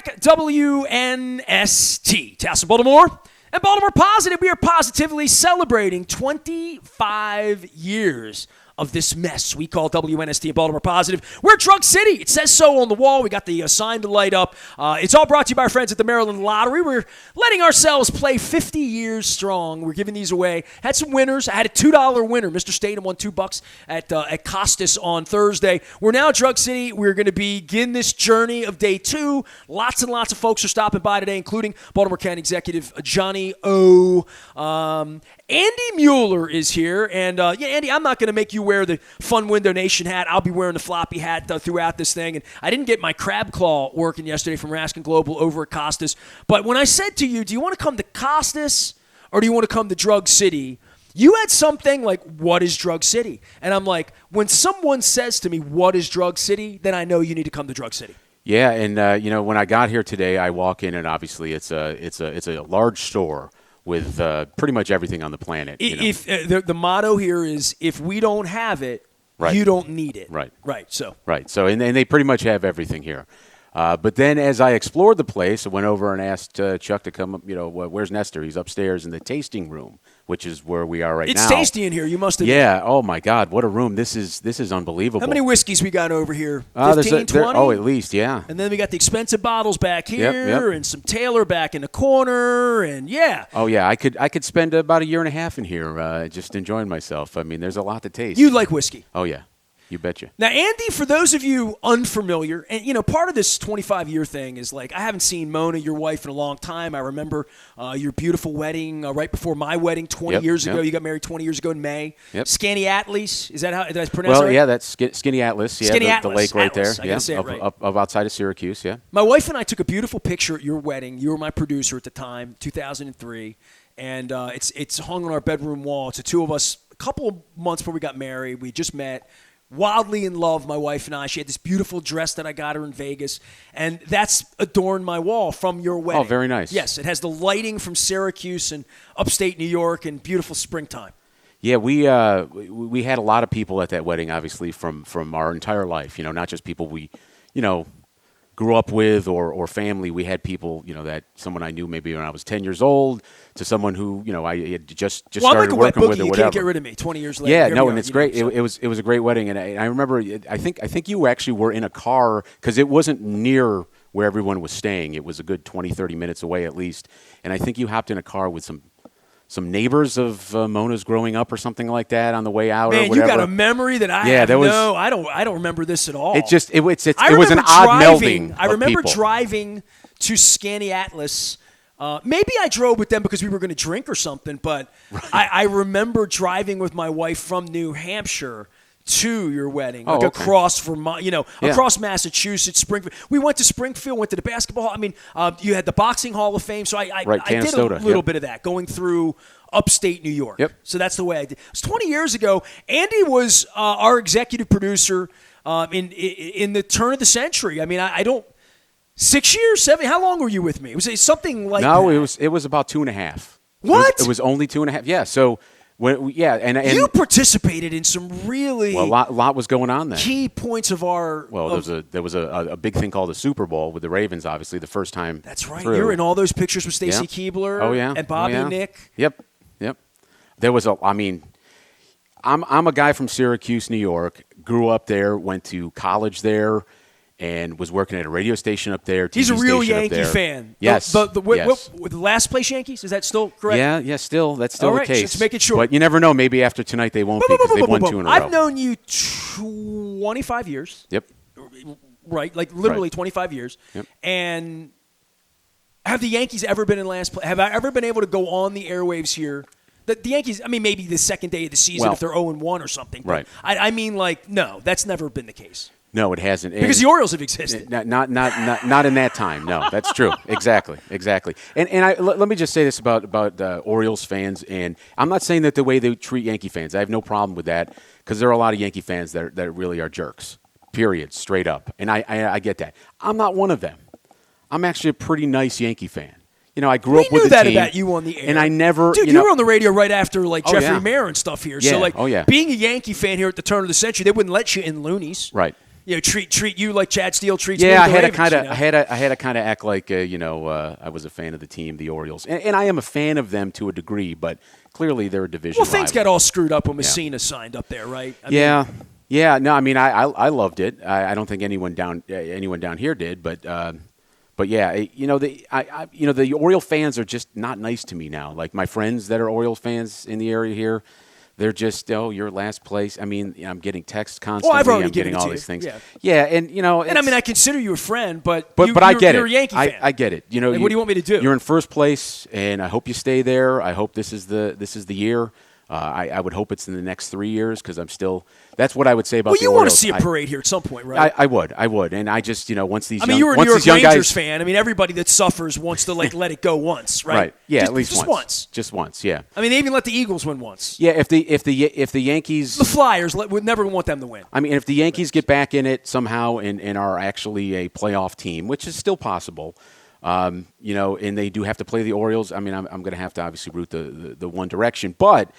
back. WNST. Talesand, Baltimore. And Baltimore Positive, we are positively celebrating 25 years of this mess we call WNST and Baltimore Positive. We're Drug City. It says so on the wall. We got the sign to light up. It's all brought to you by our friends at the Maryland Lottery. We're letting ourselves play 50 years strong. We're giving these away. Had some winners. I had a $2 winner. Mr. Statham won $2 at Costas on Thursday. We're now Drug City. We're going to begin this journey of day 2. Lots and lots of folks are stopping by today, including Baltimore County Executive Johnny O. Andy Mueller is here. And, Andy, I'm not going to make you wear the Fun Window Nation hat. I'll be wearing the floppy hat throughout this thing. And I didn't get my crab claw working yesterday from Raskin Global over at Costas. But when I said to you, do you want to come to Costas or do you want to come to Drug City? You had something like, what is Drug City? And I'm like, when someone says to me, what is Drug City, then I know you need to come to Drug City. Yeah, and when I got here today, I walk in and obviously it's a large store with pretty much everything on the planet. If the motto here is, if we don't have it, right, you don't need it. Right. So and they pretty much have everything here. But then as I explored the place, I went over and asked Chuck to come up, where's Nestor? He's upstairs in the tasting room, which is where we are right now. It's tasty in here, you must have. Yeah, oh my God, what a room. This is unbelievable. How many whiskeys we got over here? 15, 20? Oh, at least, yeah. And then we got the expensive bottles back here, yep. And some Taylor back in the corner, and yeah. Oh yeah, I could spend about a year and a half in here just enjoying myself. I mean, there's a lot to taste. You like whiskey? Oh yeah. You betcha. Now, Andy, for those of you unfamiliar, and, part of this 25-year thing is, like, I haven't seen Mona, your wife, in a long time. I remember your beautiful wedding right before my wedding 20 years ago. You got married 20 years ago in May. Yep. Skinny Atlas. Is that how did I pronounce it right? Well, yeah, that's Skinny Atlas. Yeah, Skinny the Atlas. lake right Atlas. there. I gotta say it right. Up outside of Syracuse, yeah. My wife and I took a beautiful picture at your wedding. You were my producer at the time, 2003. And it's hung on our bedroom wall. It's the two of us a couple of months before we got married. We just met. Wildly in love, my wife and I. She had this beautiful dress that I got her in Vegas, and that's adorned my wall from your wedding. Oh, very nice. Yes, it has the lighting from Syracuse and upstate New York and beautiful springtime. Yeah, we had a lot of people at that wedding, obviously, from our entire life, not just people we, grew up with or family. We had people, that someone I knew maybe when I was 10 years old to someone who, I had just started working with or you whatever. Can't get rid of me 20 years later. Yeah, no, and it's great. It was a great wedding, and I remember. I think you actually were in a car because it wasn't near where everyone was staying. It was a good 20, 30 minutes away at least, and I think you hopped in a car with some neighbors of Mona's growing up or something like that on the way out. Man, or whatever. You got a memory that I have no. I don't remember this at all. It was an odd melding. I remember people. Driving to Skinny Atlas. Maybe I drove with them because we were going to drink or something, but right. I remember driving with my wife from New Hampshire to your wedding, across across Massachusetts, Springfield. We went to Springfield, went to the basketball. I mean, you had the Boxing Hall of Fame, so I did a little bit of that, going through upstate New York. Yep. So that's the way I did. It was 20 years ago. Andy was our executive producer in the turn of the century. I mean, I don't. 6 years, 7. How long were you with me? Was it something like that? No, it was about 2.5. What? It was only 2.5. Yeah. So. And you participated in some really a lot was going on there. Key points of our there was a big thing called the Super Bowl with the Ravens, obviously the first time. That's right. Through. You're in all those pictures with Stacy Keebler. Oh yeah, and Bobby Nick. Yep. There was I'm a guy from Syracuse, New York. Grew up there, went to college there. And was working at a radio station up there. He's a real Yankee fan. Yes. The last place Yankees? Is that still correct? Yeah, still. That's still the case. Let's make it sure. But you never know. Maybe after tonight they won't be because they've won 2 in a row. I've known you 25 years. Yep. Right, like literally 25 years. Yep. And have the Yankees ever been in last place? Have I ever been able to go on the airwaves here? The Yankees, maybe the second day of the season if they're 0-1 or something. Right. I mean, no, that's never been the case. No, it hasn't. Because the Orioles have existed. Not in that time. No, that's true. Exactly. And let me just say this about Orioles fans, and I'm not saying that the way they treat Yankee fans. I have no problem with that because there are a lot of Yankee fans that really are jerks. Period. Straight up. And I get that. I'm not one of them. I'm actually a pretty nice Yankee fan. I grew up with the team. We knew that about you on the air. And I never... Dude, you were on the radio right after, Jeffrey Mayer and stuff here. Yeah. So, being a Yankee fan here at the turn of the century, they wouldn't let you in loonies. Right. treat you like Chad Steele treats me. Yeah, with the Ravens, I had to kind of act like I was a fan of the team, the Orioles, and I am a fan of them to a degree, but clearly they're a division. Well, things rival. got all screwed up when Messina signed up there, right? Yeah. No, I mean I loved it. I don't think anyone down here did, but yeah, the Oriole fans are just not nice to me now. Like my friends that are Orioles fans in the area here. They're just, you're last place. I mean, I'm getting texts constantly. Well, I've already I'm given getting it all to these you. things. Yeah, and I mean, I consider you a friend, but I get you're it. a Yankee fan. I get it. What do you want me to do? You're in first place, and I hope you stay there. I hope this is the year. I would hope it's in the next 3 years because I'm still. That's what I would say about. Well, the you Orioles. Want to see a parade here at some point, right? I would, and I just once these. You were a New York young Rangers guys, fan. I mean, everybody that suffers wants to let it go once, right? Right. Yeah, just, at least just once. Just once. Yeah. I mean, they even let the Eagles win once. Yeah. If the Yankees, the Flyers would never want them to win. I mean, if the Yankees get back in it somehow and are actually a playoff team, which is still possible. And they do have to play the Orioles. I mean, I'm going to have to obviously root the one direction. But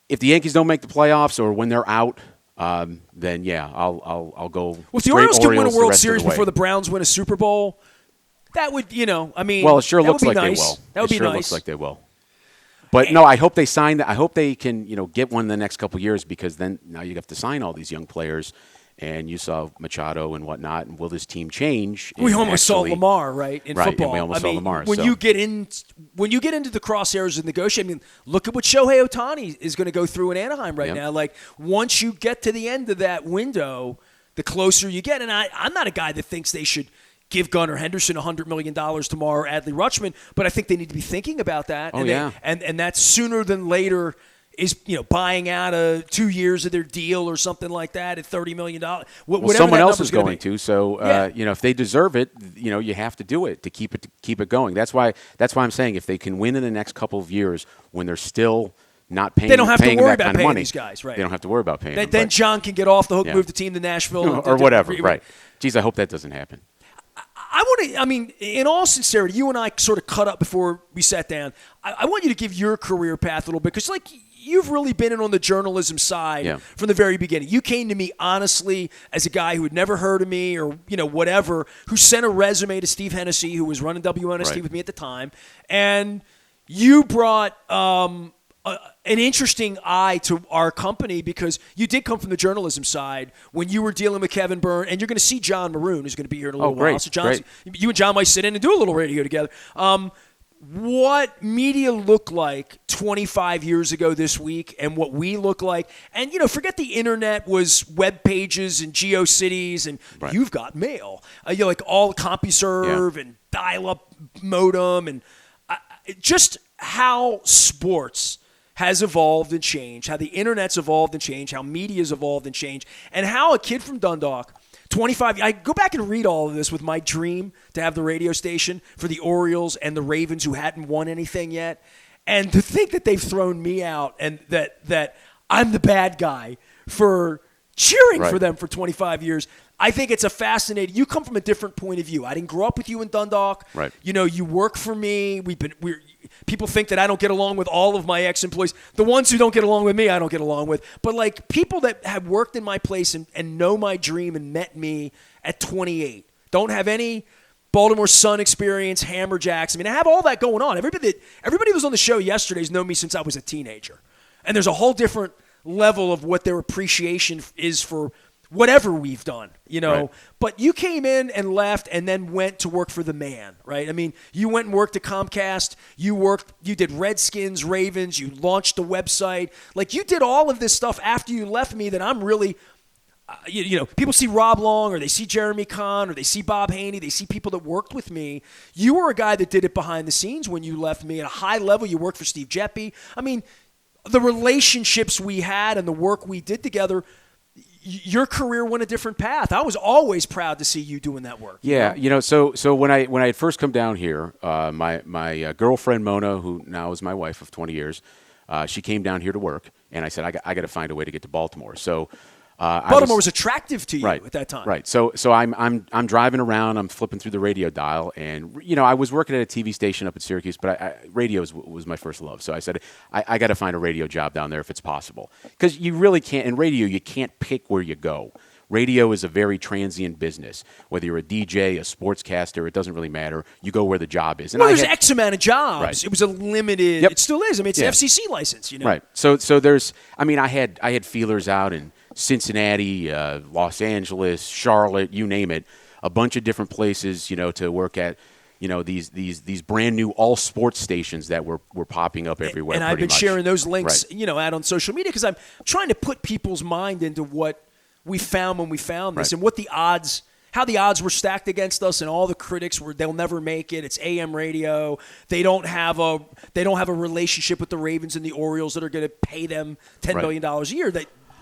if the Yankees don't make the playoffs or when they're out, then yeah, I'll go. Well, if the Orioles can win a World Series the before the Browns win a Super Bowl, that would, I mean, well, it sure looks like nice. they will. That would be nice. Looks like they will. But no, I hope they sign that. I hope they can, get one in the next couple of years because then now you have to sign all these young players. And you saw Machado and whatnot. And will this team change? We almost saw Lamar, right, in football. And we almost saw Lamar. When you get into the crosshairs of negotiating, I mean, look at what Shohei Ohtani is going to go through in Anaheim right now. Like, once you get to the end of that window, the closer you get. And I'm not a guy that thinks they should give Gunnar Henderson $100 million tomorrow, or Adley Rutschman, but I think they need to be thinking about that. And that's sooner than later. Is buying out 2 years of their deal or something like that at $30 million. Someone else is going to. So if they deserve it, you have to do it to keep it going. That's why I'm saying if they can win in the next couple of years when they're still not paying, they don't have to worry about paying money, these guys. Right? They don't have to worry about paying. Then John can get off the hook, move the team to Nashville, or whatever. Right? Geez, I hope that doesn't happen. In all sincerity, you and I sort of cut up before we sat down. I want you to give your career path a little bit because, you've really been in on the journalism side from the very beginning. You came to me honestly as a guy who had never heard of me or, whatever, who sent a resume to Steve Hennessy, who was running WNST with me at the time. And you brought an interesting eye to our company because you did come from the journalism side when you were dealing with Kevin Byrne. And you're going to see John Maroon, who's going to be here in a little while. So you and John might sit in and do a little radio together. What media looked like 25 years ago this week and what we look like. And, forget the internet was web pages and GeoCities and you've got mail. Like all CompuServe and dial-up modem and just how sports has evolved and changed, how the internet's evolved and changed, how media's evolved and changed, and how a kid from Dundalk 25. I go back and read all of this with my dream to have the radio station for the Orioles and the Ravens who hadn't won anything yet. And to think that they've thrown me out and that I'm the bad guy for cheering for them for 25 years. I think it's a fascinating. You come from a different point of view. I didn't grow up with you in Dundalk. Right. You work for me. People think that I don't get along with all of my ex-employees. The ones who don't get along with me, I don't get along with. But people that have worked in my place and know my dream and met me at 28, don't have any Baltimore Sun experience, Hammerjacks. I have all that going on. Everybody who was on the show yesterday has known me since I was a teenager. And there's a whole different level of what their appreciation is for whatever we've done, Right. But you came in and left and then went to work for the man, right? You went and worked at Comcast. You did Redskins, Ravens. You launched the website. You did all of this stuff after you left me that I'm really, people see Rob Long or they see Jeremy Kahn or they see Bob Haney. They see people that worked with me. You were a guy that did it behind the scenes when you left me at a high level. You worked for Steve Jeppe. The relationships we had and the work we did together, your career went a different path. I was always proud to see you doing that work. Yeah, so when I had first come down here, my girlfriend Mona, who now is my wife of 20 years, she came down here to work, and I said I got to find a way to get to Baltimore. So Baltimore was attractive to you at that time. Right. So I'm driving around. I'm flipping through the radio dial, and I was working at a TV station up in Syracuse, but radio was my first love. So I said I got to find a radio job down there if it's possible, because you really can't in radio. You can't pick where you go. radio is a very transient business. Whether you're a DJ, a sportscaster, it doesn't really matter. You go where the job is. And well, there's X amount of jobs. Right. It was a limited. Yep. It still is. I mean, it's an FCC license. Right. So there's. I mean, I had feelers out in Cincinnati, Los Angeles, Charlotte, you name it, a bunch of different places, to work at. These brand new all sports stations that were popping up everywhere. And I've been sharing those links, right. Out on social media because I'm trying to put people's mind into what we found when we found this, right. and what the odds, how the odds were stacked against us, and all the critics they'll never make it. It's AM radio. They don't have a relationship with the Ravens and the Orioles that are going to pay them $10 million a year.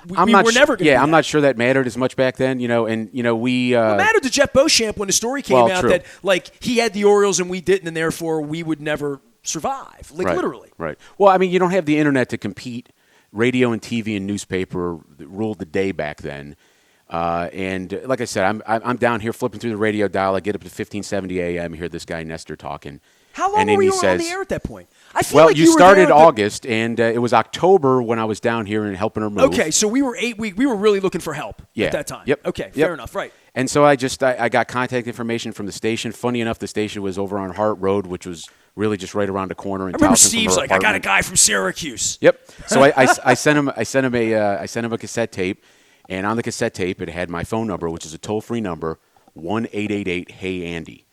We were never going to. Yeah, I'm not sure that mattered as much back then, we. It mattered to Jeff Beauchamp when the story came out true. that he had the Orioles and we didn't, and therefore we would never survive. Right, Literally. Right. Well, I mean, you don't have the internet to compete. Radio and TV and newspaper ruled the day back then. And like I said, I'm down here flipping through the radio dial. I get up to 1570 AM, hear this guy Nestor talking. How long were you on the air at that point? I feel like you started August, and it was October when I was down here and helping her move. Okay, so we were we were really looking for help at that time. Yep. Okay, fair enough. Right. And so I got contact information from the station. Funny enough, the station was over on Hart Road, which was really just right around the corner. I remember Steve's like, I got a guy from Syracuse. Yep. So I sent him a cassette tape, and on the cassette tape it had my phone number, which is a toll-free number, 1-888-HEY-ANDY.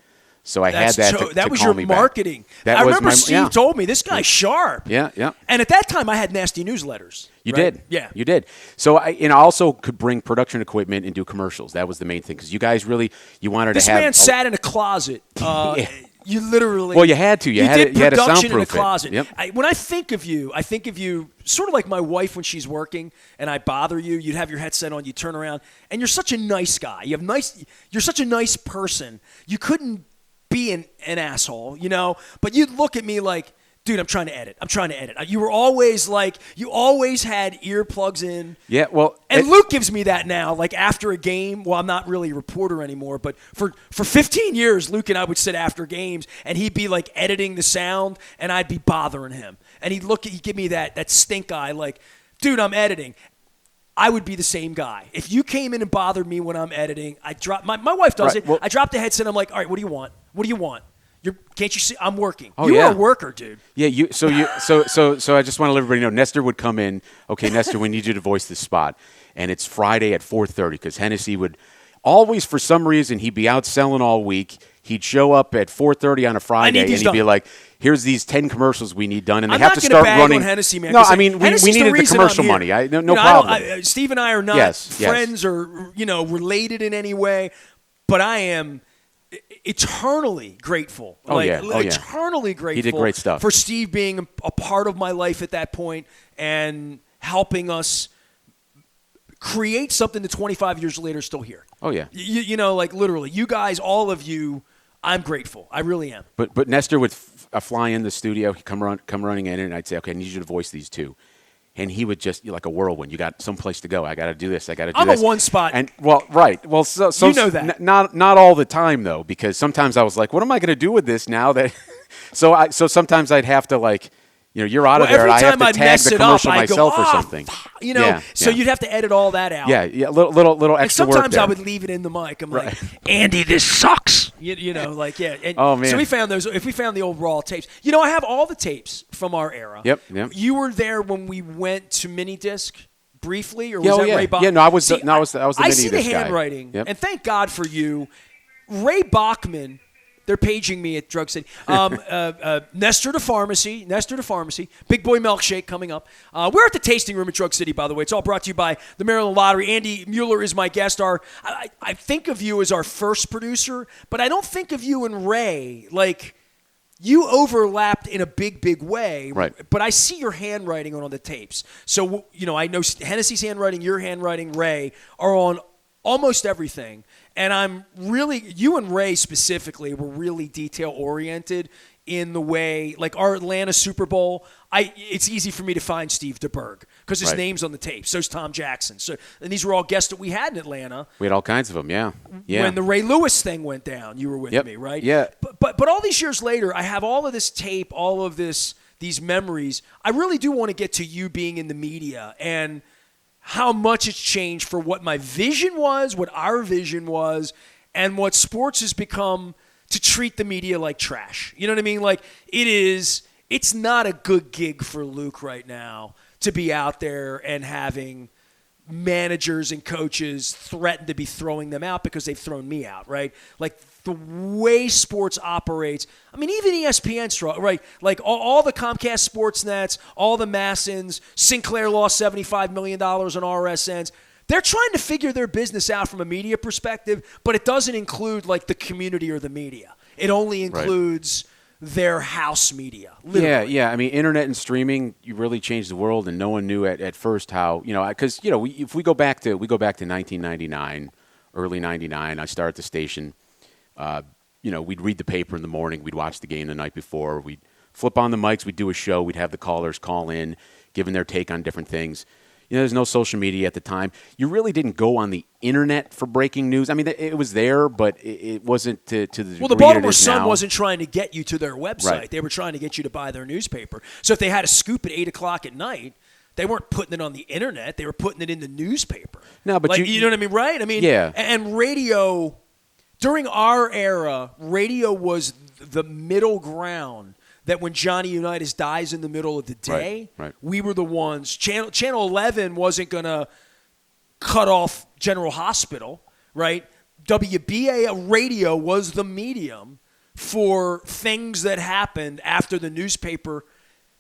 So I had that that to was call your me back. marketing. That I was remember Steve told me, this guy's sharp. Yeah. And at that time, I had nasty newsletters. You right? did. Yeah. You did. So I also could bring production equipment and do commercials. That was the main thing because you guys really, you wanted this to have. This man sat in a closet. You literally. Well, you had to. You had to production in a soundproof closet. Yep. When I think of you sort of like my wife when she's working and I bother you. You'd have your headset on. You turn around and you're such a nice guy. You're such a nice person. You couldn't be an asshole, but you'd look at me like, dude, I'm trying to edit. You were always like, you always had earplugs in. Yeah, well. And Luke gives me that now, like after a game. Well, I'm not really a reporter anymore, but for 15 years, Luke and I would sit after games and he'd be like editing the sound and I'd be bothering him. And he'd give me that stink eye like, dude, I'm editing. I would be the same guy. If you came in and bothered me when I'm editing, I drop my wife does it. Well, I drop the headset. I'm like, all right, what do you want? What do you want? Can't you see? I'm working. You're a worker, dude. Yeah. So I just want to let everybody know. Nestor would come in. Okay, Nestor, we need you to voice this spot, and it's Friday at 4:30 because Hennessy would always, for some reason, he'd be out selling all week. He'd show up at 4:30 on a Friday, and he'd be like, "Here's these 10 commercials we need done," and they have to start running. On Hennessy, man, no, I mean we needed the commercial money. No problem. Steve and I are not friends or related in any way, but I am eternally grateful. Eternally grateful. He did great stuff for Steve being a part of my life at that point and helping us create something that 25 years later is still here. Oh yeah. Like literally, you guys, all of you. I'm grateful. I really am. But Nestor would fly in the studio, he'd come running in, and I'd say, okay, I need you to voice these two. And he would just, like a whirlwind, you got someplace to go. I got to do this. I got to do this. I'm a one spot. And right. Well, so you know that. Not all the time though, because sometimes I was like, what am I going to do with this now that? So sometimes I'd have to like. You're out of there. I have to tag the commercial myself or something. So you'd have to edit all that out. Yeah, little extra and sometimes work there. I would leave it in the mic. I'm like, Andy, this sucks. And oh man. So we found those. If we found the old raw tapes, I have all the tapes from our era. Yep. You were there when we went to mini disc briefly, or was that Ray Bachman? Yeah, no, I was the mini disc guy. I see the handwriting, and thank God for you, Ray Bachman. They're paging me at Drug City. Nestor to Pharmacy. Big Boy Milkshake coming up. We're at the tasting room at Drug City, by the way. It's all brought to you by the Maryland Lottery. Andy Mueller is my guest. I think of you as our first producer, but I don't think of you and Ray. Like, you overlapped in a big, big way. Right. But I see your handwriting on the tapes. So, I know Hennessy's handwriting, your handwriting, Ray, are on almost everything. And you and Ray specifically were really detail-oriented in the way, like our Atlanta Super Bowl, it's easy for me to find Steve DeBerg because his name's on the tape. So's Tom Jackson. And these were all guests that we had in Atlanta. We had all kinds of them, yeah. When the Ray Lewis thing went down, you were with me, right? Yeah. But all these years later, I have all of this tape, all of these memories. I really do want to get to you being in the media and how much it's changed for what my vision was, what our vision was, and what sports has become to treat the media like trash. You know what I mean? Like, it's not a good gig for Luke right now to be out there and having managers and coaches threaten to be throwing them out because they've thrown me out, right? Like, the way sports operates, I mean, even ESPN, right? Like, all the Comcast sports nets, all the Massins, Sinclair lost $75 million on RSNs. They're trying to figure their business out from a media perspective, but it doesn't include, like, the community or the media. It only includes their house media. Literally. Yeah. I mean, internet and streaming, you really changed the world, and no one knew at first how, because, if we go back to 1999, early 99, I started the station. We'd read the paper in the morning. We'd watch the game the night before. We'd flip on the mics. We'd do a show. We'd have the callers call in, giving their take on different things. There's no social media at the time. You really didn't go on the internet for breaking news. I mean, it was there, but it wasn't to the degree. Well, the Baltimore Sun wasn't trying to get you to their website. Right. They were trying to get you to buy their newspaper. So if they had a scoop at 8 o'clock at night, they weren't putting it on the internet. They were putting it in the newspaper. No, but you know what I mean, right? I mean, yeah. And radio, during our era, radio was the middle ground. That when Johnny Unitas dies in the middle of the day, right. We were the ones. Channel 11 wasn't going to cut off General Hospital, right? WBA radio was the medium for things that happened after the newspaper,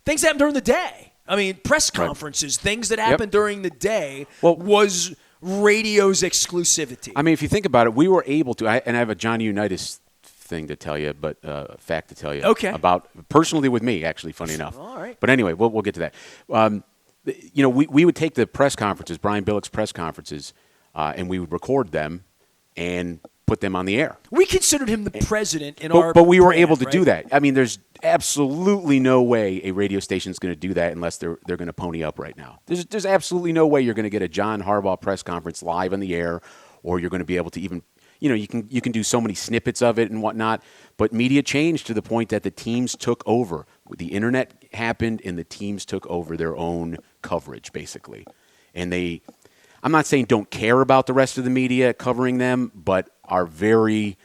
things that happened during the day. I mean, press conferences, things that happened during the day was radio's exclusivity. I mean, if you think about it, we were able to, and I have a Johnny Unitas thing to tell you, but fact to tell you about personally with me, actually, funny enough. All right. But anyway, we'll get to that. We would take the press conferences, Brian Billick's press conferences, and we would record them and put them on the air. We considered him the president in our But we were brand, able to right? do that. I mean, there's absolutely no way a radio station is going to do that unless they're going to pony up right now. There's absolutely no way you're going to get a John Harbaugh press conference live on the air, or you're going to be able to even you can do so many snippets of it and whatnot, but media changed to the point that the teams took over. The internet happened, and the teams took over their own coverage, basically. And I'm not saying don't care about the rest of the media covering them, but are very,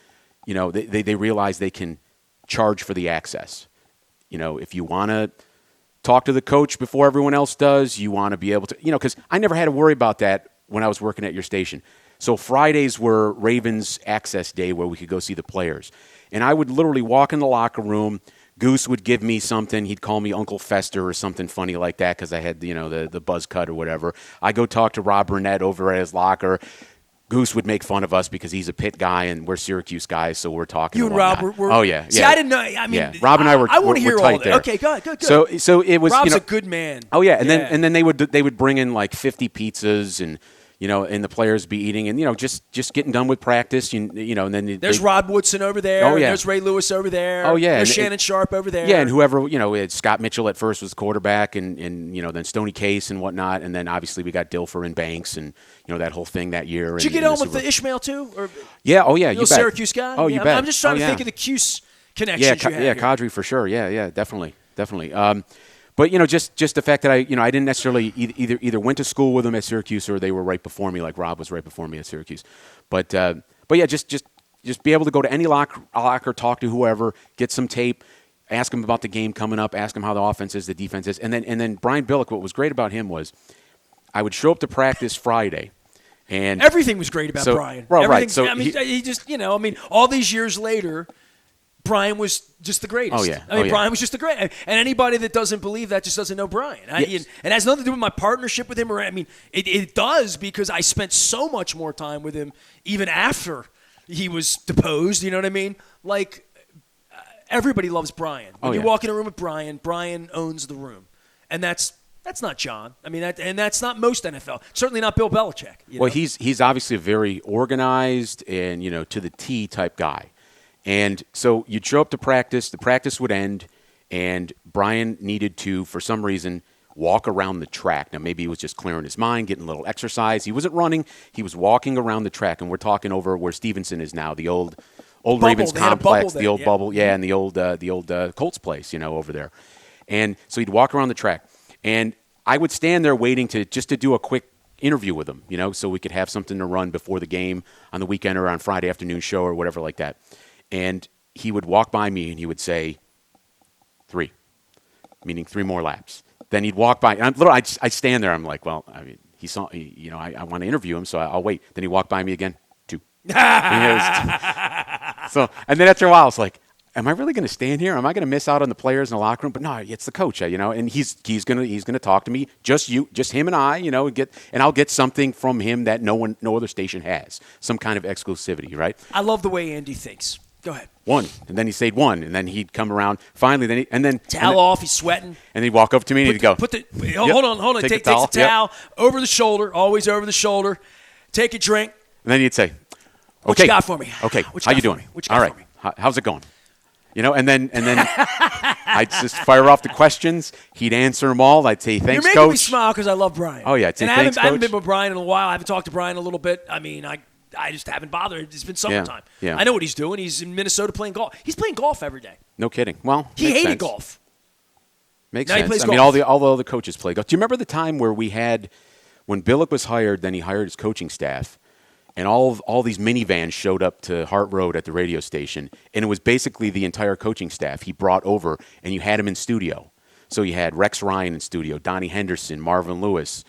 they realize they can charge for the access. If you want to talk to the coach before everyone else does, you want to be able to, because I never had to worry about that when I was working at your station. So Fridays were Ravens access day where we could go see the players. And I would literally walk in the locker room. Goose would give me something. He'd call me Uncle Fester or something funny like that because I had, the buzz cut or whatever. I go talk to Rob Burnett over at his locker. Goose would make fun of us because he's a Pitt guy and we're Syracuse guys, so we're talking. You and Rob were. Oh yeah. See, I didn't know. I mean, Rob and I were. I want to hear all that. that. Okay, good. So it was. Rob's a good man. Oh yeah, and then they would bring in like 50 pizzas and. And the players be eating, and just getting done with practice, and then there's Rod Woodson over there. Oh yeah, there's Ray Lewis over there. Oh yeah, there's Shannon Sharp over there. Yeah, and whoever Scott Mitchell at first was the quarterback, and then Stoney Case and whatnot, and then obviously we got Dilfer and Banks, and that whole thing that year. Did you get on with the Ishmael too? Or yeah, oh yeah, you bet. Syracuse guy. Oh, you bet. I'm just trying to think of the Cuse connections. Yeah, you had yeah, here. Kadri for sure. Yeah, definitely. But just the fact that I didn't necessarily either went to school with them at Syracuse or they were right before me, like Rob was right before me at Syracuse. But yeah, just be able to go to any locker, talk to whoever, get some tape, ask them about the game coming up, ask them how the offense is, the defense is, and then Brian Billick. What was great about him was I would show up to practice Friday. And everything was great about Brian. Well, right. So he just all these years later. Brian was just the greatest. Oh, yeah. Brian was just the greatest. And anybody that doesn't believe that just doesn't know Brian. Yes. And it has nothing to do with my partnership with him. It does because I spent so much more time with him even after he was deposed. You know what I mean? Like, everybody loves Brian. When you walk in a room with Brian, Brian owns the room. And that's not John. I mean, that's not most NFL. Certainly not Bill Belichick. Well, he's obviously a very organized and, to the T type guy. And so you'd show up to practice, the practice would end, and Brian needed to, for some reason, walk around the track. Now, maybe he was just clearing his mind, getting a little exercise. He wasn't running. He was walking around the track, and we're talking over where Stevenson is now, the old Ravens complex, the old bubble, and the old Colts place, over there. And so he'd walk around the track. And I would stand there waiting to do a quick interview with him, so we could have something to run before the game on the weekend or on Friday afternoon show or whatever like that. And he would walk by me and he would say, 3, meaning 3 more laps. Then he'd walk by, and I'd stand there. I'm like, well, I mean, I want to interview him, so I'll wait. Then he'd walk by me again, 2. And then after a while, it's like, am I really going to stand here? Am I going to miss out on the players in the locker room? But no, it's the coach, and he's going to talk to me, just him and I, and I'll get something from him that no other station has, some kind of exclusivity, right? I love the way Andy thinks. Go ahead. 1, and then he'd say 1, and then he'd come around. Finally, towel off. He's sweating. And he'd walk up to me and he'd go, hold on. Take the towel over the shoulder, always over the shoulder. Take a drink. And then he'd say, "What you got for me? Okay, how you doing? All right, how's it going?" And then I'd just fire off the questions. He'd answer them all. I'd say, "Thanks, You're coach." making me smile because I love Brian. Oh yeah, I'd say, and "Thanks, I haven't coach." been with Brian in a while. I haven't talked to Brian in a little bit. I mean, I just haven't bothered. It's been summertime. Yeah. I know what he's doing. He's in Minnesota playing golf. He's playing golf every day. No kidding. Well, he hated sense. golf. Makes now sense. He plays I golf. mean, all the other coaches play golf. Do you remember the time where when Billick was hired, then he hired his coaching staff, and all these minivans showed up to Hart Road at the radio station, and it was basically the entire coaching staff he brought over, and you had him in studio. So you had Rex Ryan in studio, Donnie Henderson, Marvin Lewis.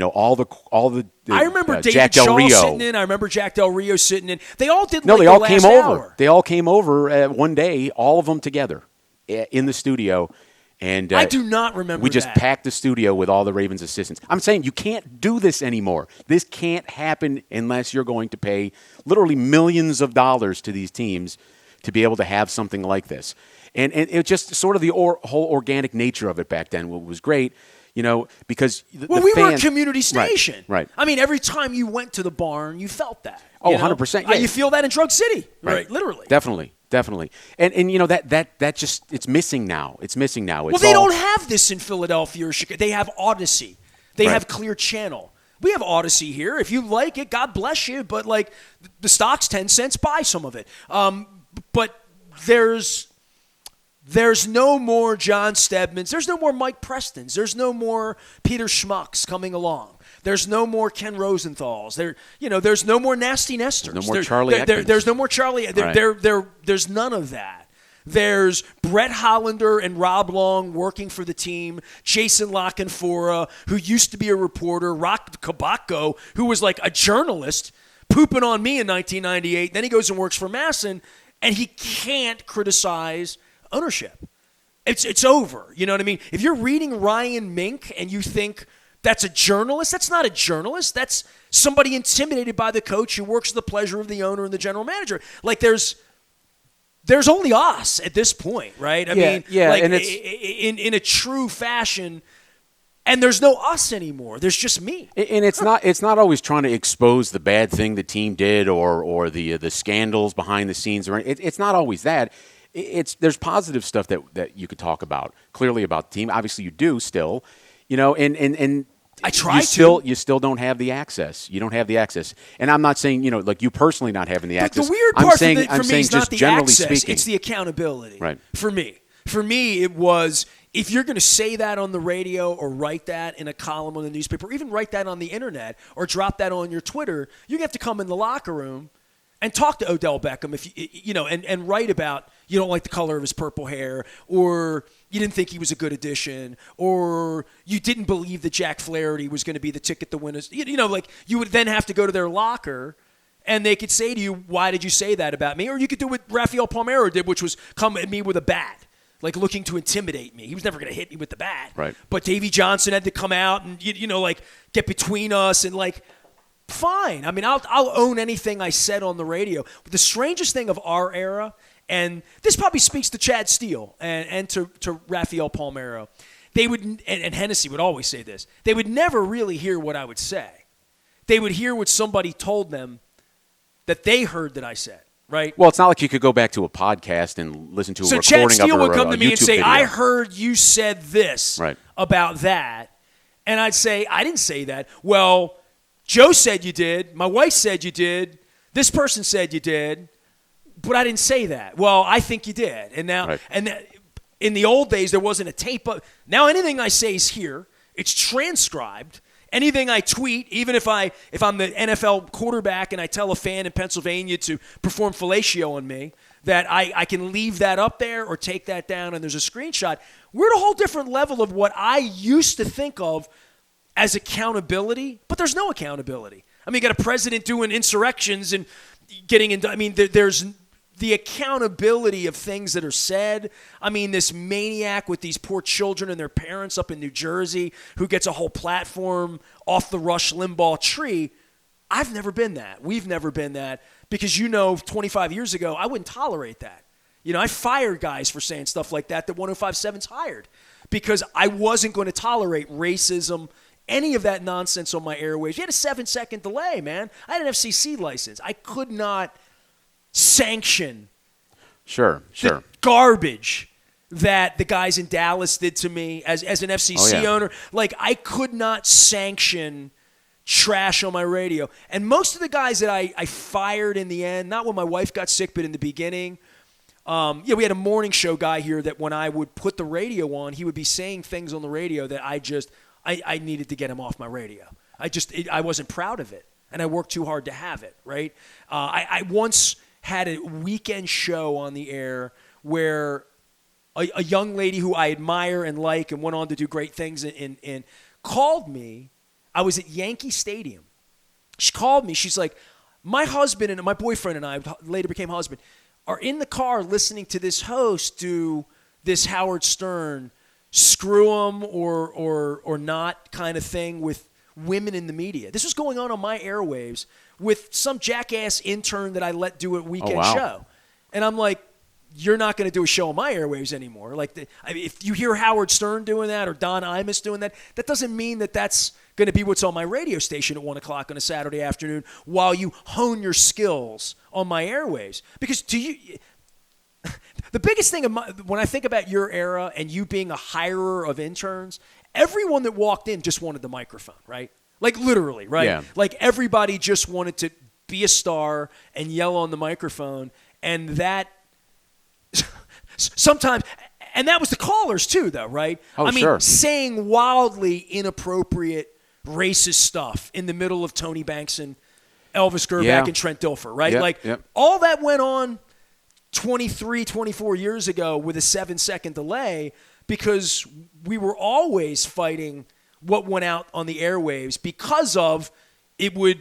All the I remember David Jack Del Shaw Rio sitting in. I remember Jack Del Rio sitting in. They all did. No, like they the all last came hour. over. They all came over one day, all of them together in the studio. And I do not remember. We just that. packed the studio with all the Ravens assistants. I'm saying you can't do this anymore. This can't happen unless you're going to pay literally millions of dollars to these teams to be able to have something like this. And it just sort of the whole organic nature of it back then was great. Because we fans, were a community station. Right. I mean, every time you went to the barn, you felt that. Oh, 100%. Yeah. You feel that in Drug City, right? Literally. Definitely. And that just it's missing now. It's missing now. Well, they don't have this in Philadelphia or Chicago. They have Odyssey. They have Clear Channel. We have Odyssey here. If you like it, God bless you. But the stock's 10 cents. Buy some of it. But there's no more John Stedmans. There's no more Mike Prestons. There's no more Peter Schmucks coming along. There's no more Ken Rosenthals. There's no more Nasty Nestors. No more Charlie Ekmans. There's no more Charlie. There's none of that. There's Brett Hollander and Rob Long working for the team. Jason Lockenfora, who used to be a reporter. Rock Kabako, who was like a journalist, pooping on me in 1998. Then he goes and works for Masson, and he can't criticize ownership. It's over. You know what I mean? If you're reading Ryan Mink and you think that's a journalist, that's not a journalist. That's somebody intimidated by the coach who works at the pleasure of the owner and the general manager. There's only us at this point, right? I mean, and it's in a true fashion. And there's no us anymore. There's just me. And it's not always trying to expose the bad thing the team did or the scandals behind the scenes. It's not always that. There's positive stuff that you could talk about, clearly about the team. Obviously, you do still, and I try you still don't have the access. You don't have the access. And I'm not saying, you personally not having the access. The weird part for me is just not the generally access, speaking. it's the accountability. Right. For me, it was, if you're going to say that on the radio or write that in a column on the newspaper, or even write that on the internet or drop that on your Twitter, you have to come in the locker room and talk to Odell Beckham and write about you don't like the color of his purple hair, or you didn't think he was a good addition, or you didn't believe that Jack Flaherty was going to be the ticket to win. You would then have to go to their locker, and they could say to you, why did you say that about me? Or you could do what Rafael Palmeiro did, which was come at me with a bat, looking to intimidate me. He was never going to hit me with the bat. Right. But Davey Johnson had to come out and, get between us and, fine. I mean, I'll own anything I said on the radio. But the strangest thing of our era, and this probably speaks to Chad Steele and to Rafael Palmeiro, they would, and Hennessy would always say this, they would never really hear what I would say. They would hear what somebody told them that they heard that I said, right? Well, it's not like you could go back to a podcast and listen to a recording Chad Steele of a would come to me YouTube and say, video. I heard you said this Right. about that. And I'd say, I didn't say that. Well, Joe said you did. My wife said you did. This person said you did. But I didn't say that. Well, I think you did. And now, Right. In the old days, there wasn't a tape. Now anything I say is here. It's transcribed. anything I tweet, even if I'm the NFL quarterback and I tell a fan in Pennsylvania to perform fellatio on me, that I can leave that up there or take that down and there's a screenshot. We're at a whole different level of what I used to think of as accountability, but there's no accountability. I mean, you got a president doing insurrections and getting into, I mean, there's the accountability of things that are said. I mean, this maniac with these poor children and their parents up in New Jersey who gets a whole platform off the Rush Limbaugh tree. I've never been that. We've never been that because, 25 years ago, I wouldn't tolerate that. I fired guys for saying stuff like that 105.7's hired because I wasn't going to tolerate racism, any of that nonsense on my airwaves. You had a 7-second delay, man. I had an FCC license. I could not sanction the garbage that the guys in Dallas did to me as an FCC owner. Like, I could not sanction trash on my radio. And most of the guys that I fired in the end, not when my wife got sick, but in the beginning, we had a morning show guy here that when I would put the radio on, he would be saying things on the radio that I needed to get him off my radio. I wasn't proud of it, and I worked too hard to have it, right? I once had a weekend show on the air where a young lady who I admire and like and went on to do great things and called me. I was at Yankee Stadium. She called me. She's like, my husband and my boyfriend and I, later became husband, are in the car listening to this host do this Howard Stern screw 'em or not kind of thing with women in the media. This was going on my airwaves with some jackass intern that I let do a weekend show. And I'm like, you're not going to do a show on my airwaves anymore. Like, if you hear Howard Stern doing that or Don Imus doing that, that doesn't mean that that's going to be what's on my radio station at 1 o'clock on a Saturday afternoon while you hone your skills on my airwaves. Because the biggest thing when I think about your era and you being a hirer of interns, everyone that walked in just wanted the microphone, right? Like, literally, right? Yeah. Like, everybody just wanted to be a star and yell on the microphone. And that sometimes, and that was the callers too, though, right? Oh, I mean, sure. saying wildly inappropriate racist stuff in the middle of Tony Banks and Elvis Grbac and Trent Dilfer, right? All that went on 23, 24 years ago with a 7-second delay because we were always fighting what went out on the airwaves because of it would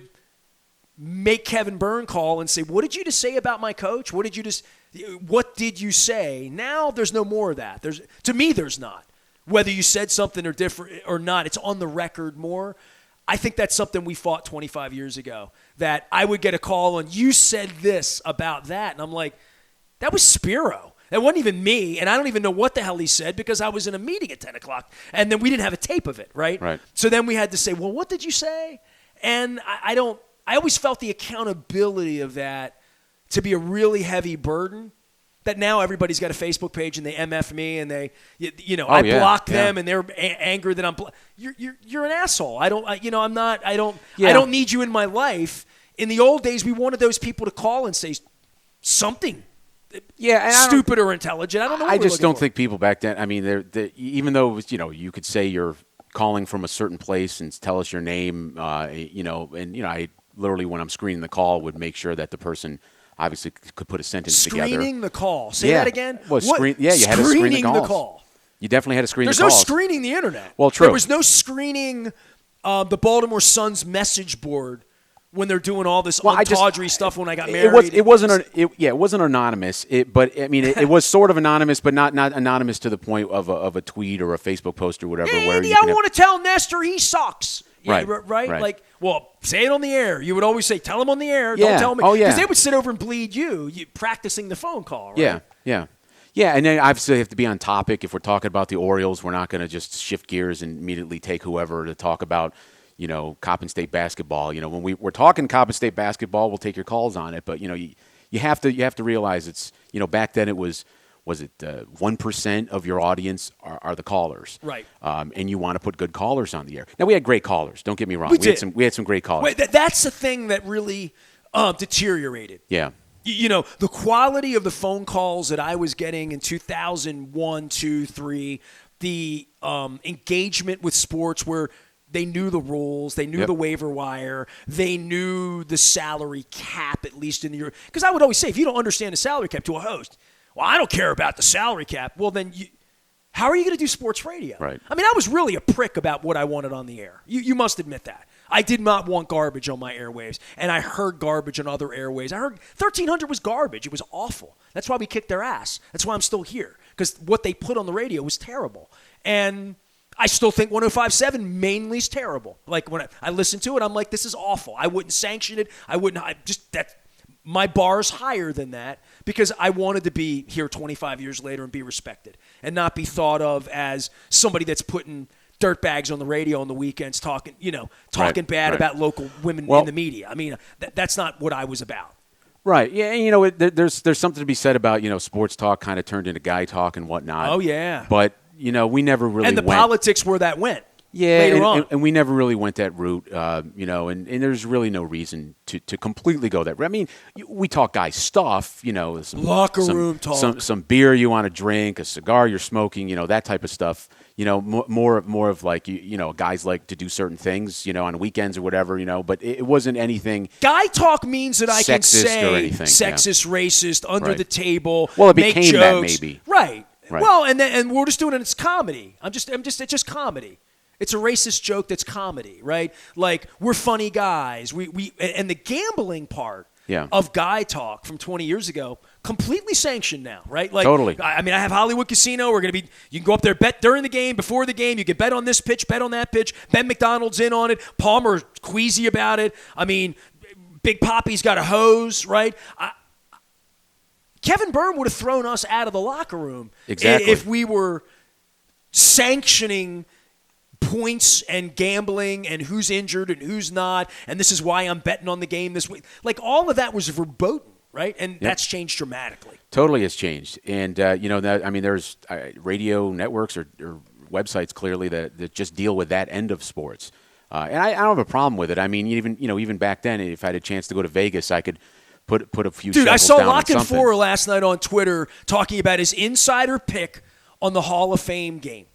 make Kevin Byrne call and say, what did you just say about my coach? What did you say? Now there's no more of that. To me, there's not. Whether you said something or different or not, it's on the record more. I think that's something we fought 25 years ago, that I would get a call and you said this about that. And I'm like, that was Spiro. That wasn't even me, and I don't even know what the hell he said because I was in a meeting at 10 o'clock, and then we didn't have a tape of it, right? Right. So then we had to say, well, what did you say? And I always felt the accountability of that to be a really heavy burden. That now everybody's got a Facebook page and they MF me and I block them and they're angry that I'm. You're an asshole. I don't need you in my life. In the old days, we wanted those people to call and say something. Stupid or intelligent. I don't know. I just don't think people back then. I mean, even though it was, you could say you're calling from a certain place and tell us your name. I literally, when I'm screening the call, would make sure that the person obviously could put a sentence together. Screening the call. Say that again. Well, you had to screen the call. You definitely had to screen the calls. There's no screening the internet. Well, true. There was no screening the Baltimore Sun's message board when they're doing all this tawdry stuff when I got married. It wasn't anonymous. But I mean, it was sort of anonymous, but not anonymous to the point of a tweet or a Facebook post or whatever. Hey, where Andy, I want to tell Nestor he sucks. Right. Like, well, say it on the air. You would always say, tell him on the air. Don't tell me. Because they would sit over and bleed you practicing the phone call, right? Yeah. And then obviously you have to be on topic. If we're talking about the Orioles, we're not going to just shift gears and immediately take whoever to talk about, Coppin State basketball. When we're talking Coppin State basketball, we'll take your calls on it. But, you have to realize it's, back then it was it 1% of your audience are the callers. Right. And you want to put good callers on the air. Now, we had great callers. Don't get me wrong. We had some great callers. That's the thing that really deteriorated. Yeah. The quality of the phone calls that I was getting in 2001, 2, 3, the engagement with sports where They knew the rules. They knew the waiver wire. They knew the salary cap, at least in the year. Because I would always say, if you don't understand the salary cap to a host, well, I don't care about the salary cap. Well, then how are you going to do sports radio? Right. I mean, I was really a prick about what I wanted on the air. You must admit that. I did not want garbage on my airwaves, and I heard garbage on other airwaves. I heard 1300 was garbage. It was awful. That's why we kicked their ass. That's why I'm still here, because what they put on the radio was terrible. And I still think 105.7 mainly is terrible. Like, when I listen to it, I'm like, this is awful. I wouldn't sanction it. My bar's higher than that, because I wanted to be here 25 years later and be respected and not be thought of as somebody that's putting dirtbags on the radio on the weekends talking bad about local women in the media. I mean, that's not what I was about. Right. Yeah. And, there's something to be said about, sports talk kind of turned into guy talk and whatnot. Oh, yeah. But, we never really And the went. politics where that went. Yeah, later on. And we never really went that route, and there's really no reason to completely go that route. I mean, we talk guy stuff, some locker room talk, some beer you want to drink, a cigar you're smoking, that type of stuff. More of like, guys like to do certain things, on weekends or whatever, but it wasn't anything. Guy talk means that I can say or anything, sexist, racist, under the table. Well, it make became jokes. that maybe. Right. Well, and we're just doing it. It's comedy. It's just comedy. It's a racist joke that's comedy, right? Like, we're funny guys. And the gambling part of guy talk from 20 years ago, completely sanctioned now, right? Like, totally. I mean, I have Hollywood Casino. You can go up there, bet during the game, before the game. You can bet on this pitch, bet on that pitch. Ben McDonald's in on it. Palmer's queasy about it. I mean, Big Papi's got a hose, right? Kevin Byrne would have thrown us out of the locker room if we were sanctioning points and gambling and who's injured and who's not, and this is why I'm betting on the game this week. Like, all of that was verboten, right? And that's changed dramatically. Totally has changed. And, there's radio networks or websites clearly that just deal with that end of sports. And I don't have a problem with it. I mean, even back then, if I had a chance to go to Vegas, I could put a few Dude, I shekels saw down on Lock and something. Four last night on Twitter talking about his insider pick on the Hall of Fame game.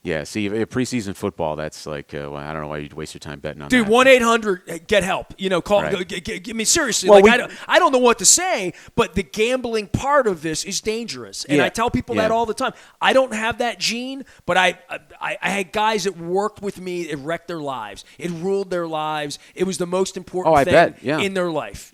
Yeah, see, preseason football, that's like, I don't know why you'd waste your time betting on Dude, that. 1-800, get help. Call. Right. I mean, seriously, Well, I don't know what to say, but the gambling part of this is dangerous. And I tell people that all the time. I don't have that gene, but I had guys that worked with me. It wrecked their lives. It ruled their lives. It was the most important thing in their life,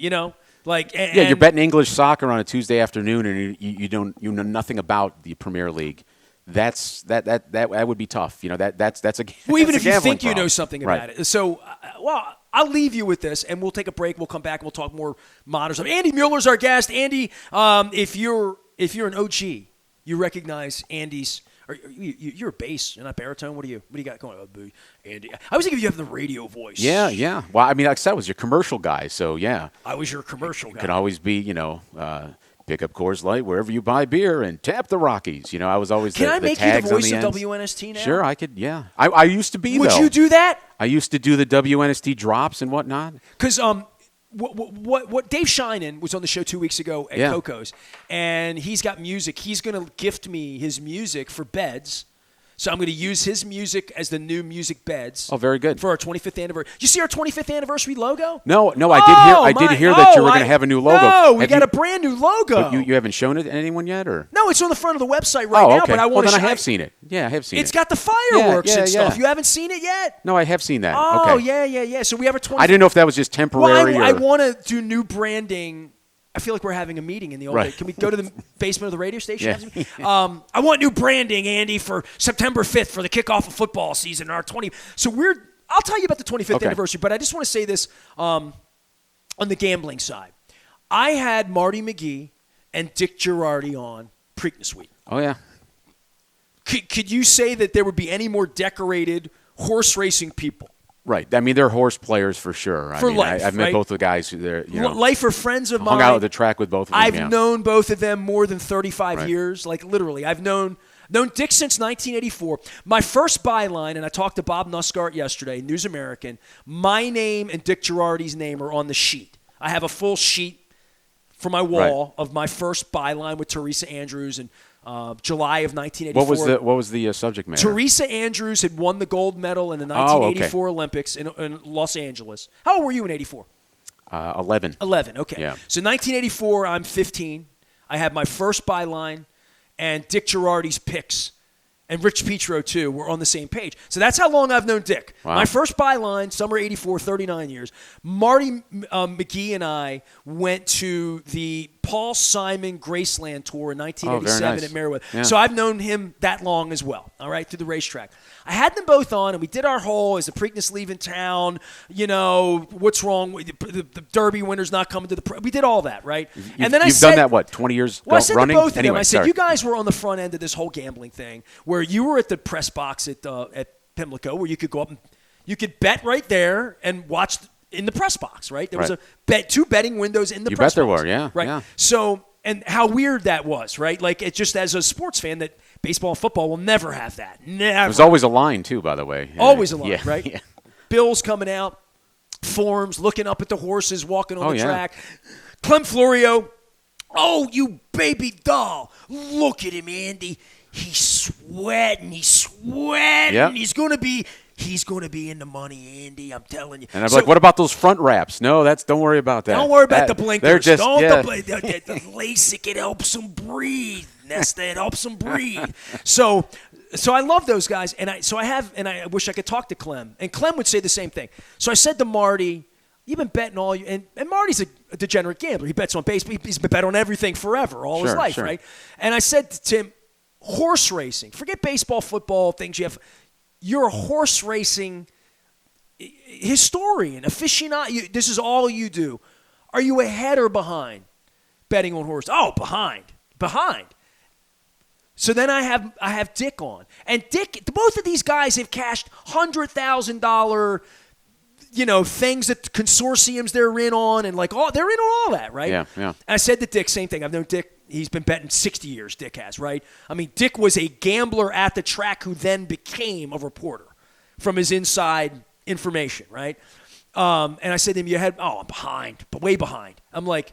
Like, you're betting English soccer on a Tuesday afternoon, and you know nothing about the Premier League. That would be tough. That's a well, even if you think problem. you know something about it. So, I'll leave you with this, and we'll take a break. We'll come back. And we'll talk more modern stuff. Andy Mueller's our guest. Andy, if you're an OG, you recognize Andy's. You're a bass, you're not baritone. What do you got going on, Andy? I was thinking you have the radio voice. Yeah. Well, I mean, like I said, I was your commercial guy, so yeah. I was your commercial guy. Could always be, pick up Coors Light wherever you buy beer and tap the Rockies. I was always Can the I make tags you the voice on of the ends. WNST now? Sure, I could, yeah. I used to be, Would though. you do that? I used to do the WNST drops and whatnot. Because what Dave Sheinin was on the show 2 weeks ago at Coco's, and he's got music. He's going to gift me his music for beds. So I'm going to use his music as the new music beds. Oh, very good. For our 25th anniversary. You see our 25th anniversary logo? No, I did hear that you were going to have a new logo. No, we got a brand new logo. But you haven't shown it to anyone yet, or? No, it's on the front of the website now. Okay. But I want to. to. I have seen it. Yeah, I have seen it. It's got the fireworks and stuff. Yeah. You haven't seen it yet? No, I have seen that. Oh, okay. yeah. So we have a 25th. I didn't know if that was just temporary. Well, I want to do new branding. I feel like we're having a meeting in the old day. Can we go to the basement of the radio station? Yeah. I want new branding, Andy, for September 5th for the kickoff of football season. Our 20. So I'll tell you about the 25th anniversary, but I just want to say this on the gambling side. I had Marty McGee and Dick Girardi on Preakness Week. Oh, yeah. Could you say that there would be any more decorated horse racing people? Right. I mean, they're horse players for sure. Life, I've met both the guys who they're, life are friends of mine. Hung out at the track with both of them. I've known both of them more than 35 years. Like, literally. I've known Dick since 1984. My first byline, and I talked to Bob Nussgart yesterday, News American, my name and Dick Girardi's name are on the sheet. I have a full sheet for my wall of my first byline with Teresa Andrews and July of 1984. What was the subject matter? Teresa Andrews had won the gold medal in the 1984 Olympics in Los Angeles. How old were you in 84? 11. 11, okay. Yeah. So 1984, I'm 15. I had my first byline, and Dick Girardi's picks, and Rich Petro, too, were on the same page. So that's how long I've known Dick. Wow. My first byline, summer 84, 39 years. Marty McGee and I went to the Paul Simon Graceland Tour in 1987 nice. at Merriweather. Yeah. So I've known him that long as well, all right, through the racetrack. I had them both on, and we did our whole, is the Preakness leaving town, what's wrong, the Derby winner's not coming to the we did all that, right? And then you've done that, what, 20 years Well, I said running? to both of Anyway, them, I said, sorry. you guys were on the front end of this whole gambling thing where you were at the press box at Pimlico where you could go up and you could bet right there and watch in the press box, right? There was two betting windows in the press box. You bet there were, yeah. Right. Yeah. So, and how weird that was, right? Like, it's just as a sports fan that baseball and football will never have that. Never. There's always a line, too, by the way. Always a line, Yeah. right? Yeah. Bills coming out, forms, looking up at the horses, walking on the yeah. track. Clem Florio, oh, you baby doll. Look at him, Andy. He's sweating. Yep. He's going to be in the money, Andy. I'm telling you. And I'm like, what about those front wraps? No, don't worry about that. Don't worry about the blinkers. They're just, the LASIK, it helps them breathe. Nestor, it helps them breathe. So I love those guys, and I wish I could talk to Clem, and Clem would say the same thing. So I said to Marty, you've been betting all you, and Marty's a degenerate gambler. He bets on baseball. He's been bet on everything forever, all his life, right? And I said to him, horse racing. Forget baseball, football, things you have. You're a horse racing historian, aficionado. This is all you do. Are you ahead or behind betting on horses? Oh, behind. So then I have Dick on. And Dick, both of these guys have cashed $100,000, things that consortiums they're in on, and they're in on all that, right? Yeah. And I said to Dick, same thing. I've known Dick. He's been betting 60 years, Dick has, right? I mean, Dick was a gambler at the track who then became a reporter from his inside information, right? And I said to him, I'm behind, but way behind. I'm like,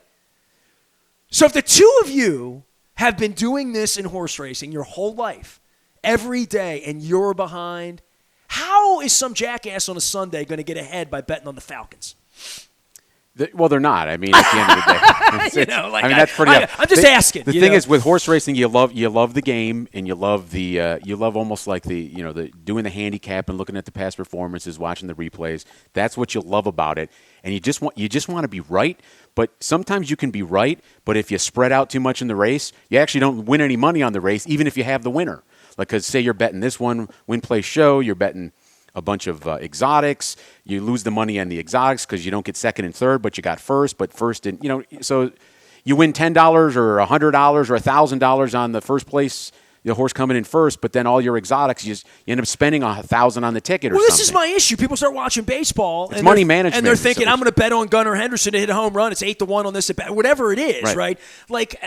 so if the two of you have been doing this in horse racing your whole life, every day, and you're behind, how is some jackass on a Sunday going to get ahead by betting on the Falcons? Well, they're not. I mean, at the end of the day, that's pretty. I'm just asking. The thing is, with horse racing, you love the game, and you love almost like the doing the handicap and looking at the past performances, watching the replays. That's what you love about it, and you just want to be right. But sometimes you can be right, but if you spread out too much in the race, you actually don't win any money on the race, even if you have the winner. Like, because say you're betting this one win play show, you're betting a bunch of exotics. You lose the money on the exotics because you don't get second and third, but you got first. But first, so you win $10 or $100 or $1,000 on the first place, the horse coming in first. But then all your exotics, you end up spending $1,000 on the ticket or something. Well, this is my issue. People start watching baseball. It's money management. And they're thinking, I'm going to bet on Gunnar Henderson to hit a home run. It's 8-1 on this, whatever it is, right? Like,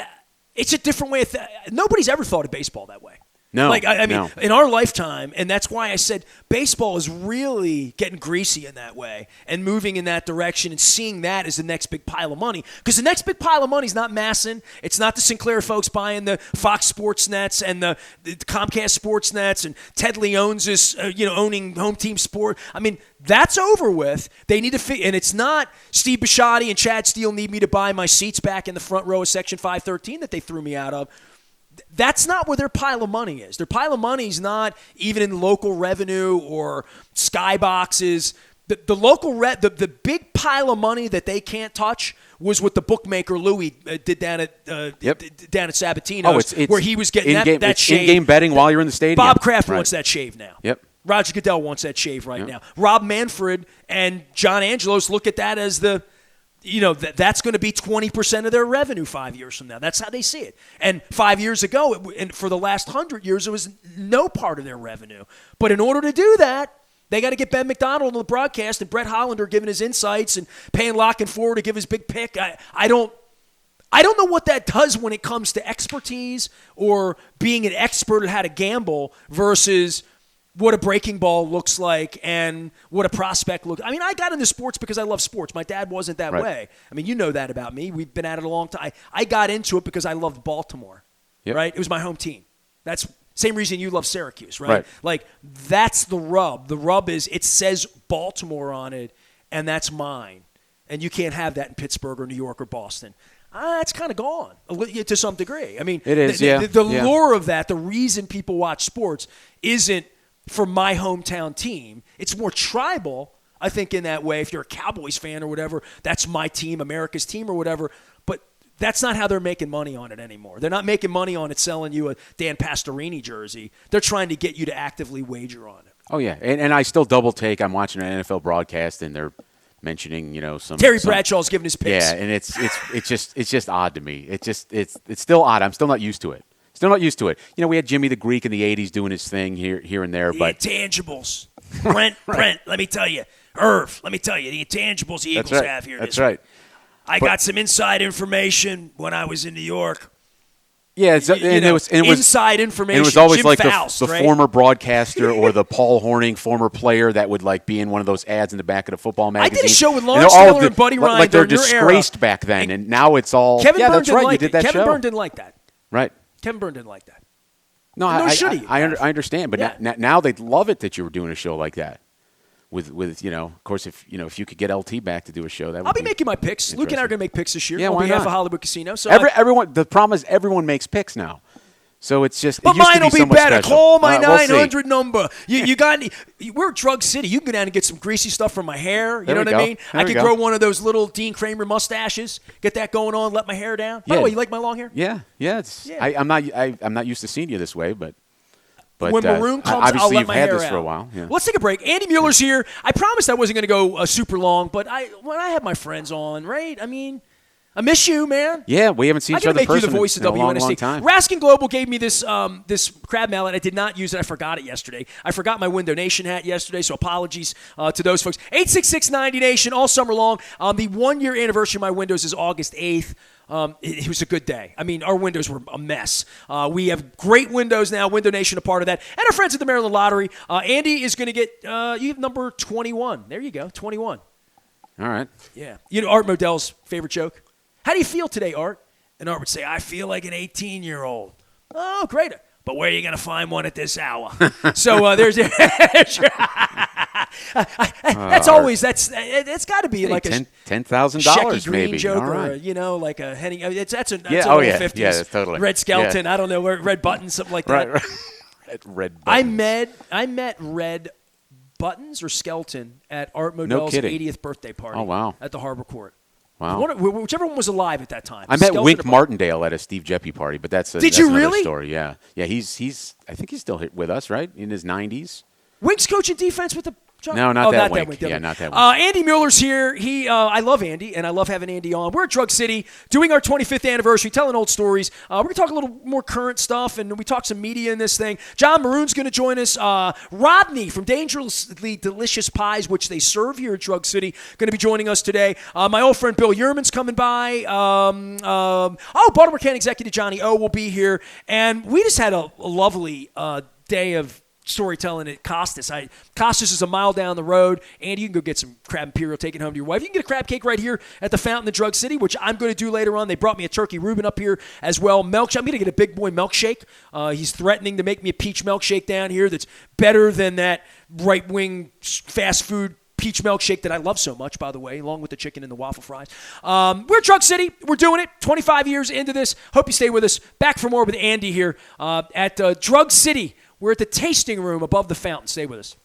it's a different way of nobody's ever thought of baseball that way. No. I mean, in our lifetime, and that's why I said baseball is really getting greasy in that way and moving in that direction and seeing that as the next big pile of money. Because the next big pile of money is not Masson. It's not the Sinclair folks buying the Fox Sports Nets and the Comcast Sports Nets and Ted Leon's owning Home Team Sport. I mean, that's over with. They need to and it's not Steve Bisciotti and Chad Steele need me to buy my seats back in the front row of Section 513 that they threw me out of. That's not where their pile of money is. Their pile of money is not even in local revenue or skyboxes. The local the big pile of money that they can't touch was what the bookmaker Louis did down at Sabatino's, where he was getting that shave. In-game betting while you're in the stadium. Bob Kraft wants that shave now. Yep. Roger Goodell wants that shave right now. Rob Manfred and John Angelos look at that as that's going to be 20% of their revenue 5 years from now. That's how they see it. And 5 years ago, and for the last 100 years, it was no part of their revenue. But in order to do that, they got to get Ben McDonald on the broadcast and Brett Hollander giving his insights and paying Lock and Forward to give his big pick. I don't know what that does when it comes to expertise or being an expert at how to gamble versus what a breaking ball looks like and what a prospect looks. I mean, I got into sports because I love sports. My dad wasn't that way. I mean, you know that about me. We've been at it a long time. I got into it because I loved Baltimore. Yep. right? It was my home team. That's same reason you love Syracuse, right? Right. Like, that's the rub. The rub is it says Baltimore on it, and that's mine. And you can't have that in Pittsburgh or New York or Boston. It's kind of gone to some degree. I mean, it is, the lure of that, the reason people watch sports isn't for my hometown team. It's more tribal, I think, in that way. If you're a Cowboys fan or whatever, that's my team, America's team or whatever. But that's not how they're making money on it anymore. They're not making money on it selling you a Dan Pastorini jersey. They're trying to get you to actively wager on it. Oh, yeah. And I still double take. I'm watching an NFL broadcast, and they're mentioning, some Terry Bradshaw's giving his picks. Yeah, and it's just odd to me. It's still odd. I'm still not used to it. We had Jimmy the Greek in the '80s doing his thing here and there, but intangibles. Brent, let me tell you, Irv, let me tell you, the intangibles the Eagles have here. That's right. I got some inside information when I was in New York. Yeah, it was inside information. And it was always Jim like Faust, the right? former broadcaster or the Paul Hornung former player that would like be in one of those ads in the back of the football magazine. I did a show with Lawrence Taylor and Buddy Ryan. Like they're during your disgraced era. back then, and now it's all. Kevin Byrne that's didn't right. like You did that Kevin show. Byrne didn't like that. Right. Kevin Byrne didn't like that. No, I understand, but Yeah. now they'd love it that you were doing a show like that. With of course, if you could get LT back to do a show, that would I'll be making my picks. Luke and I are going to make picks this year on why behalf not? of Hollywood Casino. So everyone. The problem is everyone makes picks now. So it's just. But it used mine to will be so much better. special. Call my We'll see. 900 number. You got any? We're Drug City. You can go down and get some greasy stuff from my hair. You There know we what I go. mean? There I we could go. grow one of those little Dean Kramer mustaches. Get that going on. Let my hair down. By the Yeah. way, you like my long hair? Yeah. I'm not used to seeing you this way, but when maroon comes, obviously I'll let you've my had hair this out. for a while. Yeah. Let's take a break. Andy Mueller's here. I promised I wasn't going to go super long, but when I have my friends on, right? I mean, I miss you, man. Yeah, we haven't seen each I other gotta make you the in voice of a long, WNST. long time. Raskin Global gave me this crab mallet. I did not use it. I forgot it yesterday. I forgot my Window Nation hat yesterday, so apologies to those folks. 866-90Nation all summer long. The 1-year anniversary of my Windows is August 8th. It was a good day. I mean, our windows were a mess. We have great windows now. Window Nation a part of that. And our friends at the Maryland Lottery. Andy is going to get you have number 21. There you go, 21. All right. Yeah. You know Art Modell's favorite joke? How do you feel today, Art? And Art would say, I feel like an 18-year-old. Oh, great. But where are you going to find one at this hour? So there's that's always it's got to be like a $10,000 Shecky Green maybe. joke, All right. or like a Henning. That's a Yeah, little 50s. Yeah, totally. Red Skeleton. Yeah. I don't know, Red Button, something like that. Right. Red I buttons. met Red Buttons or Skeleton at Art Modell's kidding. 80th birthday party. Oh, wow. At the Harbor Court. Wow. Whichever one was alive at that time. I met Skeleton Wink or Buttons. Martindale at a Steve Jeppy party, but that's Did you another really? story. Yeah. He's I think he's still with us, right? In his 90s. Wink's coaching defense with the. No, not that Wink. Yeah, not that Wink. Andy Mueller's here. I love Andy, and I love having Andy on. We're at Drug City doing our 25th anniversary, telling old stories. We're going to talk a little more current stuff, and we talk some media in this thing. John Maroon's going to join us. Rodney from Dangerously Delicious Pies, which they serve here at Drug City, going to be joining us today. My old friend Bill Yerman's coming by. Baltimore County Executive Johnny O will be here. And we just had a lovely day of storytelling at Costas. Costas is a mile down the road. Andy, you can go get some crab imperial, take it home to your wife. You can get a crab cake right here at the Fountain in Drug City, which I'm going to do later on. They brought me a turkey Reuben up here as well. Milkshake. I'm going to get a big boy milkshake. He's threatening to make me a peach milkshake down here that's better than that right-wing fast food peach milkshake that I love so much, by the way, along with the chicken and the waffle fries. We're Drug City. We're doing it. 25 years into this. Hope you stay with us. Back for more with Andy here at Drug City. We're at the tasting room above the fountain. Stay with us.